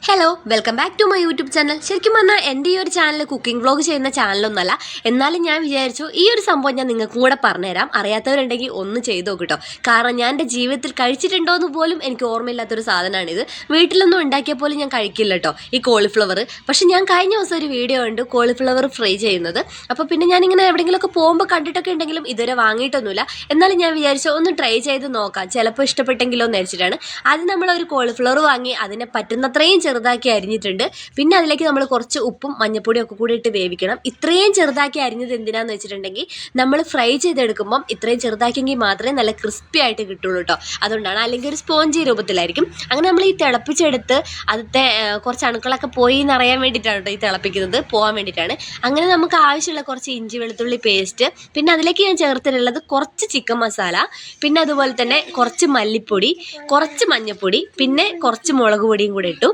Hello welcome back to my YouTube channel. ശരിക്കും പറഞ്ഞാൽ എൻ്റെ ഈ ഒരു ചാനൽ കുക്കിംഗ് വ്ളോഗ് ചെയ്യുന്ന ചാനലൊന്നുമല്ല. എന്നാലും ഞാൻ വിചാരിച്ചു ഈ ഒരു സംഭവം ഞാൻ നിങ്ങൾക്കും കൂടെ പറഞ്ഞുതരാം. അറിയാത്തവരുണ്ടെങ്കിൽ ഒന്ന് ചെയ്ത് നോക്കിട്ടോ. കാരണം ഞാൻ എൻ്റെ ജീവിതത്തിൽ കഴിച്ചിട്ടുണ്ടോ എന്ന് പോലും എനിക്ക് ഓർമ്മയില്ലാത്തൊരു സാധനമാണിത്. വീട്ടിലൊന്നും ഉണ്ടാക്കിയ പോലും ഞാൻ കഴിക്കില്ല കേട്ടോ ഈ കോളിഫ്ലവർ. പക്ഷെ ഞാൻ കഴിഞ്ഞ ദിവസം ഒരു വീഡിയോ ഉണ്ട് കോളിഫ്ലവർ ഫ്രൈ ചെയ്യുന്നത്. അപ്പോൾ പിന്നെ ഞാനിങ്ങനെ എവിടെയെങ്കിലുമൊക്കെ പോകുമ്പോൾ കണ്ടിട്ടൊക്കെ ഉണ്ടെങ്കിലും ഇതുവരെ വാങ്ങിയിട്ടൊന്നുമില്ല. എന്നാലും ഞാൻ വിചാരിച്ചു ഒന്ന് ട്രൈ ചെയ്ത് നോക്കാം, ചിലപ്പോൾ ഇഷ്ടപ്പെട്ടെങ്കിലോ എന്ന് വെച്ചിട്ടാണ്. ആദ്യം നമ്മളൊരു കോളിഫ്ലവർ വാങ്ങി അതിനെ പറ്റുന്നത്രയും ചെറുതാക്കി അരിഞ്ഞിട്ടുണ്ട്. പിന്നെ അതിലേക്ക് നമ്മൾ കുറച്ച് ഉപ്പും മഞ്ഞപ്പൊടിയും ഒക്കെ കൂടി ഇട്ട് വേവിക്കണം. ഇത്രയും ചെറുതാക്കി അരിഞ്ഞത് എന്തിനാന്ന് വെച്ചിട്ടുണ്ടെങ്കിൽ നമ്മൾ ഫ്രൈ ചെയ്തെടുക്കുമ്പം ഇത്രയും ചെറുതാക്കിയെങ്കിൽ മാത്രമേ നല്ല ക്രിസ്പി ആയിട്ട് കിട്ടുള്ളൂ കേട്ടോ. അതുകൊണ്ടാണ്, അല്ലെങ്കിൽ ഒരു സ്പോഞ്ചി രൂപത്തിലായിരിക്കും. അങ്ങനെ നമ്മൾ ഈ തിളപ്പിച്ചെടുത്ത് അതിൻ്റെ കുറച്ച് അണുക്കളൊക്കെ പോയി എന്നറിയാൻ വേണ്ടിയിട്ടാണ് കേട്ടോ ഈ തിളപ്പിക്കുന്നത്, പോകാൻ വേണ്ടിയിട്ടാണ്. അങ്ങനെ നമുക്ക് ആവശ്യമുള്ള കുറച്ച് ഇഞ്ചി വെളുത്തുള്ളി പേസ്റ്റ്, പിന്നെ അതിലേക്ക് ഞാൻ ചേർത്തിട്ടുള്ളത് കുറച്ച് ചിക്കൻ മസാല, പിന്നെ അതുപോലെ തന്നെ കുറച്ച് മല്ലിപ്പൊടി, കുറച്ച് മഞ്ഞൾപ്പൊടി, പിന്നെ കുറച്ച് മുളക് പൊടിയും കൂടെ ഇട്ടു.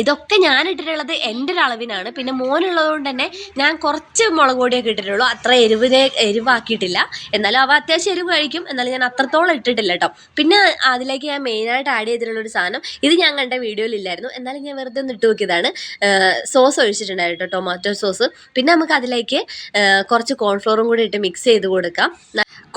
ഇതൊക്കെ ഞാൻ ഇട്ടിട്ടുള്ളത് എൻ്റെ ഒരു അളവിനാണ്. പിന്നെ മോനുള്ളത് കൊണ്ട് തന്നെ ഞാൻ കുറച്ച് മുളക് പൊടിയൊക്കെ ഇട്ടിട്ടുള്ളൂ, അത്ര എരിവാക്കിയിട്ടില്ല. എന്നാലും അവ അത്യാവശ്യം എരിവ് കഴിക്കും, എന്നാലും ഞാൻ അത്രത്തോളം ഇട്ടിട്ടില്ല കേട്ടോ. പിന്നെ അതിലേക്ക് ഞാൻ മെയിനായിട്ട് ആഡ് ചെയ്തിട്ടുള്ളൊരു സാധനം, ഇത് ഞാൻ കണ്ട വീഡിയോയിലില്ലായിരുന്നു, എന്നാലും ഞാൻ വെറുതെ ഒന്ന് ഇട്ട് നോക്കിയതാണ്. സോസ് ഒഴിച്ചിട്ടുണ്ടായിരുന്നു കേട്ടോ, ടൊമാറ്റോ സോസ്. പിന്നെ നമുക്ക് അതിലേക്ക് കുറച്ച് കോൺഫ്ലോറും കൂടി ഇട്ട് മിക്സ് ചെയ്ത് കൊടുക്കാം.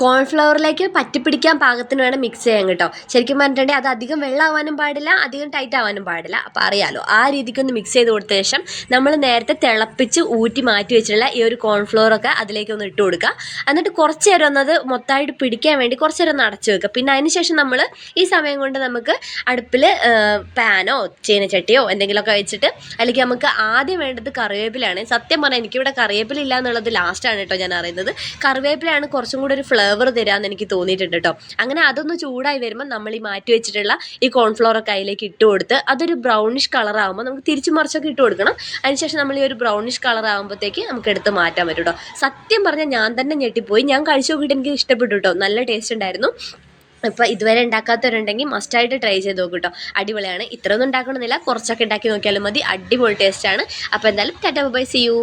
കോൺഫ്ലവറിലേക്ക് പറ്റിപ്പിടിക്കാൻ പാകത്തിന് വേണം മിക്സ് ചെയ്യാൻ കേട്ടോ. ശരിക്കും പറഞ്ഞിട്ടുണ്ടെങ്കിൽ അത് അധികം വെള്ളമാവാനും പാടില്ല, അധികം ടൈറ്റ് ആവാനും പാടില്ല. അപ്പോൾ അറിയാലോ, ആ രീതിക്കൊന്ന് മിക്സ് ചെയ്ത് കൊടുത്ത ശേഷം നമ്മൾ നേരത്തെ തിളപ്പിച്ച് ഊറ്റി മാറ്റി വെച്ചിട്ടുള്ള ഈ ഒരു കോൺഫ്ലവറൊക്കെ അതിലേക്കൊന്ന് ഇട്ട് കൊടുക്കുക. എന്നിട്ട് കുറച്ച് നേരം ഒന്നത് മൊത്തമായിട്ട് പിടിക്കാൻ വേണ്ടി കുറച്ച് നേരം ഒന്ന് അടച്ചു വെക്കുക. പിന്നെ അതിന് ശേഷം നമ്മൾ ഈ സമയം കൊണ്ട് നമുക്ക് അടുപ്പിൽ പാനോ ചീനച്ചട്ടിയോ എന്തെങ്കിലുമൊക്കെ വെച്ചിട്ട് അതിലേക്ക് നമുക്ക് ആദ്യം വേണ്ടത് കറിവേപ്പിലാണ്. സത്യം പറഞ്ഞാൽ എനിക്കിവിടെ കറിവേപ്പില ഇല്ല എന്നുള്ളത് ലാസ്റ്റാണ് കേട്ടോ ഞാൻ അറിയുന്നത്. കറിവേപ്പിലാണ് കുറച്ചും കൂടി ഒരു ഫ്ലേവർ തരാമെന്ന് എനിക്ക് തോന്നിയിട്ടുണ്ട് കേട്ടോ. അങ്ങനെ അതൊന്ന് ചൂടായി വരുമ്പോൾ നമ്മൾ ഈ മാറ്റി വെച്ചിട്ടുള്ള ഈ കോൺഫ്ലവറൊക്കെ അതിലേക്ക് ഇട്ട് കൊടുത്ത് അതൊരു ബ്രൗണിഷ് കളർ ആകുമ്പോൾ നമുക്ക് തിരിച്ചു മറിച്ചൊക്കെ ഇട്ട് കൊടുക്കണം. അതിനുശേഷം നമ്മൾ ഈ ഒരു ബ്രൗണിഷ് കളർ ആകുമ്പോഴത്തേക്ക് നമുക്ക് എടുത്ത് മാറ്റാൻ പറ്റും കേട്ടോ. സത്യം പറഞ്ഞാൽ ഞാൻ തന്നെ ഞെട്ടിപ്പോയി. ഞാൻ കഴിച്ചു നോക്കിയിട്ട് എനിക്ക് ഇഷ്ടപ്പെട്ടു കേട്ടോ, നല്ല ടേസ്റ്റ് ഉണ്ടായിരുന്നു. അപ്പോൾ ഇതുവരെ ഉണ്ടാക്കാത്തവരുണ്ടെങ്കിൽ മസ്റ്റായിട്ട് ട്രൈ ചെയ്ത് നോക്കും കേട്ടോ, അടിപൊളിയാണ്. ഇത്രയൊന്നും ഉണ്ടാക്കണമെന്നില്ല, കുറച്ചൊക്കെ ഉണ്ടാക്കി നോക്കിയാലും മതി, അടിപൊളി ടേസ്റ്റാണ്. അപ്പോൾ എന്തായാലും ടാറ്റാ ബൈ, സീ യു.